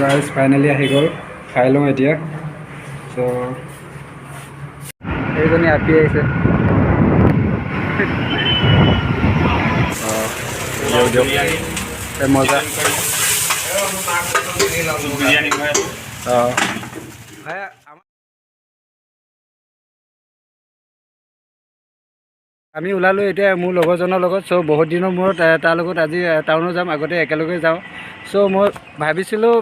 Guys finally আহি গ'ল, খাই লওঁ এতিয়া। চ' এইজনী আপি আহিছে। মজা। আমি ওলালোঁ এতিয়া মোৰ লগৰজনৰ লগত। চ' বহুত দিনৰ মূৰত তাৰ লগত আজি টাউনো যাম, আগতে একেলগে যাওঁ। চ' মই ভাবিছিলোঁ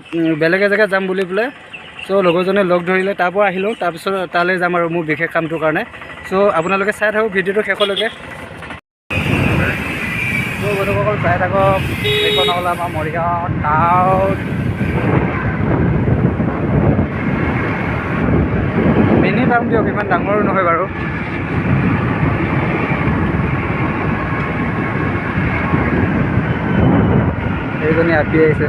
বেলেগ এজেগাত যাম বুলি পেলাই। চ' লগৰজনে লগ ধৰিলে, তাৰ পৰা আহিলোঁ, তাৰপিছত তালৈ যাম আৰু মোৰ বিশেষ কামটোৰ কাৰণে। চ' আপোনালোকে চাই থাকক ভিডিঅ'টো শেষলৈকে। চ' বন্ধুসকল চাই থাকক, এইখন হ'ল আমাৰ মৰিগাঁও টাউন। মিনি টাউন দিয়ক, ইমান ডাঙৰো নহয় বাৰু। এইজনী আপি আহিছে।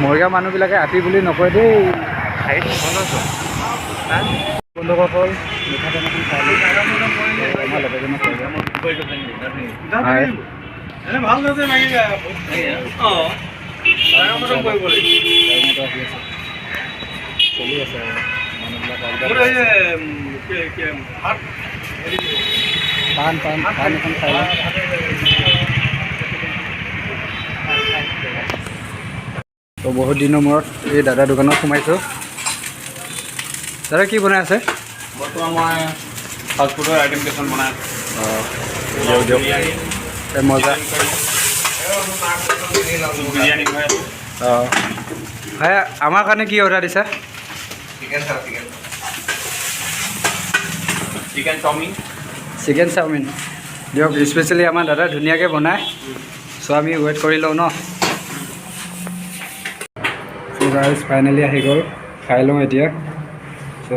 মৰিগাঁও মানুহবিলাকে আপি বুলি নকয় দেই। বন্ধুসকল মিঠাতেল এখন খাই আমাৰ লগৰজনক চলি আছে পাণ এখন খাই লওঁ। তো বহুত দিনৰ মূৰত এই দাদাৰ দোকানত সোমাইছোঁ। দাদা কি বনাই আছে? বৰ্তমান মই ফাষ্টফুডৰ আইটেম কিছুমান বনাই দিয়ক মজা। বিৰিয়ানী হয়। ভাই আমাৰ কাৰণে কি অৰ্ডাৰ দিছা? Chicken chowmein. চিকেন চাওমিন দিয়ক, স্পেচিয়েলি আমাৰ দাদা ধুনীয়াকৈ বনায়। চ' আমি ৱেইট কৰি লওঁ ন। চ' গাইজ ফাইনেলি আহি গ'ল, খাই লওঁ এতিয়া। চ'